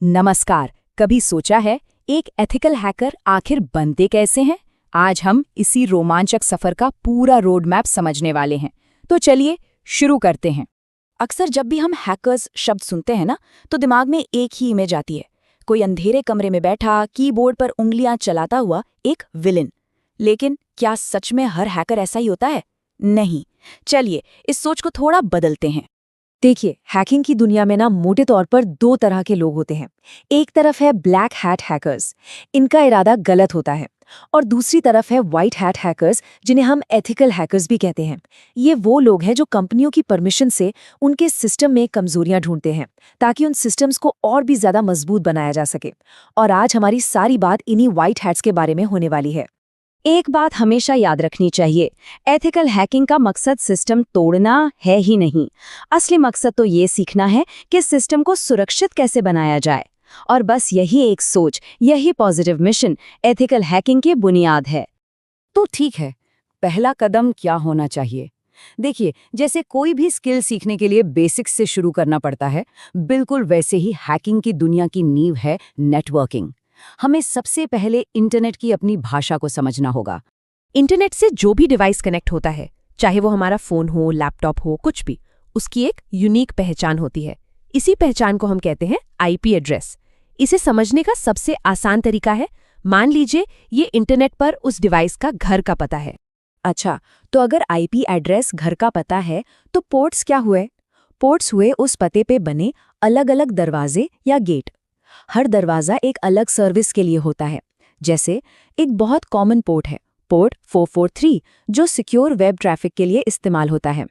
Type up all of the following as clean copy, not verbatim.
नमस्कार। कभी सोचा है एक एथिकल हैकर आखिर बनते कैसे हैं? आज हम इसी रोमांचक सफर का पूरा रोड मैप समझने वाले हैं। तो चलिए शुरू करते हैं। अक्सर जब भी हम हैकर्स शब्द सुनते हैं ना, तो दिमाग में एक ही इमेज आती है। कोई अंधेरे कमरे में बैठा कीबोर्ड पर उंगलियां चलाता हुआ एक विलेन। लेकिन क्या सच में हर हैकर ऐसा ही होता है? नहीं। चलिए इस सोच को थोड़ा बदलते हैं। देखिए, हैकिंग की दुनिया में ना मोटे तौर पर दो तरह के लोग होते हैं। एक तरफ है ब्लैक हैट हैकर्स, इनका इरादा गलत होता है। और दूसरी तरफ है व्हाइट हैट हैकर्स, जिन्हें हम एथिकल हैकर्स भी कहते हैं। ये वो लोग हैं जो कंपनियों की परमिशन से उनके सिस्टम में कमजोरियां ढूंढते हैं, ताकि उन सिस्टम्स को और भी ज्यादा मजबूत बनाया जा सके। और आज हमारी सारी बात इन्हीं व्हाइट हैट्स के बारे में होने वाली है। एक बात हमेशा याद रखनी चाहिए, एथिकल हैकिंग का मकसद सिस्टम तोड़ना है ही नहीं। असली मकसद तो ये सीखना है कि सिस्टम को सुरक्षित कैसे बनाया जाए। और बस यही एक सोच, यही पॉजिटिव मिशन एथिकल हैकिंग की बुनियाद है। तो ठीक है, पहला कदम क्या होना चाहिए? देखिए, जैसे कोई भी स्किल सीखने के लिए बेसिक्स से शुरू करना पड़ता है, बिल्कुल वैसे ही हैकिंग की दुनिया की नींव है नेटवर्किंग। हमें सबसे पहले इंटरनेट की अपनी भाषा को समझना होगा। इंटरनेट से जो भी डिवाइस कनेक्ट होता है, चाहे वो हमारा फोन हो, लैपटॉप हो, कुछ भी, उसकी एक यूनिक पहचान होती है। इसी पहचान को हम कहते हैं आईपी एड्रेस। इसे समझने का सबसे आसान तरीका है, मान लीजिए ये इंटरनेट पर उस डिवाइस का घर का पता है। अच्छा, तो अगर आईपी एड्रेस घर का पता है, तो पोर्ट्स क्या हुए? पोर्ट्स हुए उस पते पे बने अलग अलग दरवाजे या गेट। हर दरवाज़ा एक अलग सर्विस के लिए होता है। जैसे एक बहुत कॉमन पोर्ट है, पोर्ट 443, जो सिक्योर वेब ट्रैफिक के लिए इस्तेमाल होता है।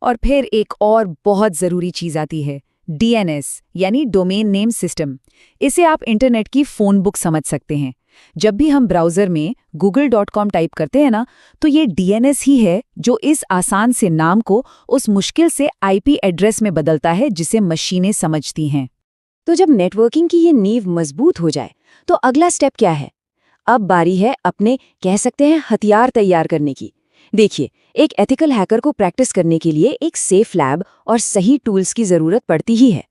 और फिर एक और बहुत ज़रूरी चीज़ आती है, डीएनएस यानी डोमेन नेम सिस्टम। इसे आप इंटरनेट की फ़ोन बुक समझ सकते हैं। जब भी हम ब्राउज़र में google.com टाइप करते हैं ना, तो ये डीएनएस ही है जो इस आसान से नाम को उस मुश्किल से आईपी एड्रेस में बदलता है जिसे मशीनें समझती हैं। तो जब नेटवर्किंग की ये नींव मजबूत हो जाए, तो अगला स्टेप क्या है? अब बारी है अपने, कह सकते हैं, हथियार तैयार करने की। देखिए, एक एथिकल हैकर को प्रैक्टिस करने के लिए एक सेफ लैब और सही टूल्स की जरूरत पड़ती ही है।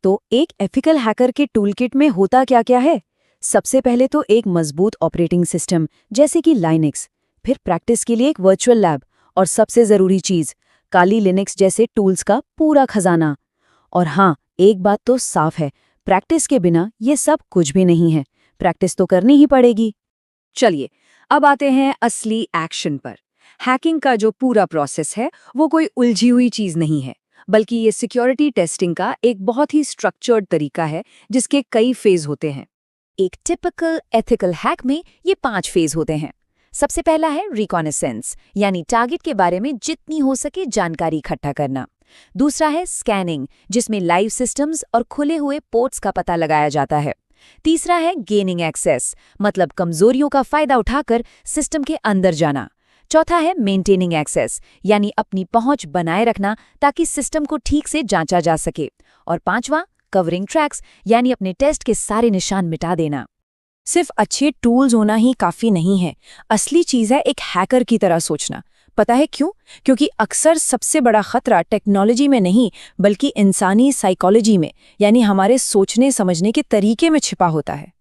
तो एक एथिकल हैकर के टूलकिट में होता क्या क्या है? सबसे पहले तो एक मजबूत ऑपरेटिंग सिस्टम जैसे कि लाइनक्स, फिर प्रैक्टिस के लिए एक वर्चुअल लैब, और सबसे जरूरी चीज काली लिनक्स जैसे टूल्स का पूरा खजाना। और हाँ, एक बात तो साफ है, प्रैक्टिस के बिना ये सब कुछ भी नहीं है। प्रैक्टिस तो करनी ही पड़ेगी। चलिए अब आते हैं असली एक्शन पर। हैकिंग का जो पूरा प्रोसेस है, वो कोई उलझी हुई चीज नहीं है, बल्कि ये सिक्योरिटी टेस्टिंग का एक बहुत ही स्ट्रक्चर्ड तरीका है, जिसके कई फेज होते हैं। एक टिपिकल एथिकल हैक में ये 5 फेज होते हैं। सबसे पहला है रिकॉनेसेंस, यानी टारगेट के बारे में जितनी हो सके जानकारी इकट्ठा करना। दूसरा है स्कैनिंग, जिसमें लाइव सिस्टम्स और खुले हुए पोर्ट्स का पता लगाया जाता है। तीसरा है गेनिंग एक्सेस, मतलब कमजोरियों का फायदा उठाकर सिस्टम के अंदर जाना। चौथा है मेंटेनिंग एक्सेस, यानी अपनी पहुंच बनाए रखना ताकि सिस्टम को ठीक से जांचा जा सके। और पांचवां कवरिंग ट्रैक्स, यानी अपने टेस्ट के सारे निशान मिटा देना। सिर्फ अच्छे टूल्स होना ही काफी नहीं है, असली चीज है एक हैकर की तरह सोचना। पता है क्यों? क्योंकि अक्सर सबसे बड़ा खतरा टेक्नोलॉजी में नहीं, बल्कि इंसानी साइकोलॉजी में, यानी हमारे सोचने समझने के तरीके में छिपा होता है।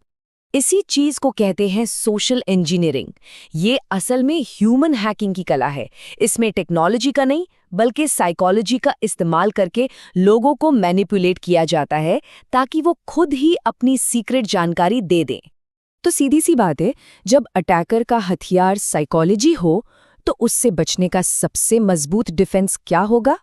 इसी चीज को कहते हैं सोशल इंजीनियरिंग। ये असल में ह्यूमन हैकिंग की कला है। इसमें टेक्नोलॉजी का नहीं, बल्कि साइकोलॉजी का इस्तेमाल करके लोगों को मैनिपुलेट किया जाता है, ताकि वो खुद ही अपनी सीक्रेट जानकारी दे दें। तो सीधी सी बात है, जब अटैकर का हथियार साइकोलॉजी हो, तो उससे बचने का सबसे मजबूत डिफेंस क्या होगा?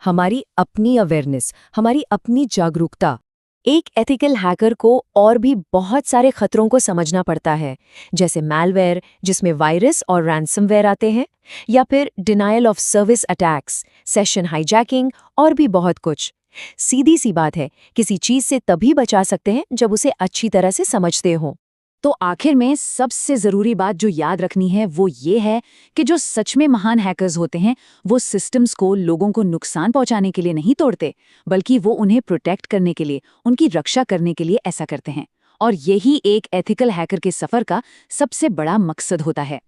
हमारी अपनी अवेयरनेस, हमारी अपनी जागरूकता। एक एथिकल हैकर को और भी बहुत सारे खतरों को समझना पड़ता है, जैसे मैलवेयर, जिसमें वायरस और रैंसमवेयर आते हैं, या फिर denial of service attacks, session hijacking, और भी बहुत कुछ। सीधी सी बात है, किसी चीज से तभी बचा सकते हैं जब उसे अच्छी तरह से समझते हो। तो आखिर में सबसे ज़रूरी बात जो याद रखनी है वो ये है कि जो सच में महान हैकर्स होते हैं, वो सिस्टम्स को लोगों को नुकसान पहुंचाने के लिए नहीं तोड़ते, बल्कि वो उन्हें प्रोटेक्ट करने के लिए, उनकी रक्षा करने के लिए ऐसा करते हैं। और यही एक एथिकल हैकर के सफ़र का सबसे बड़ा मकसद होता है।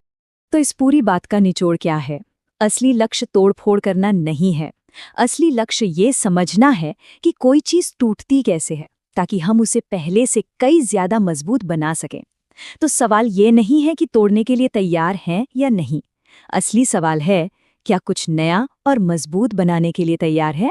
तो इस पूरी बात का निचोड़ क्या है? असली लक्ष्य तोड़फोड़ करना नहीं है। असली लक्ष्य ये समझना है कि कोई चीज़ टूटती कैसे है, ताकि हम उसे पहले से कई ज्यादा मजबूत बना सकें। तो सवाल ये नहीं है कि तोड़ने के लिए तैयार हैं या नहीं। असली सवाल है, क्या कुछ नया और मजबूत बनाने के लिए तैयार है?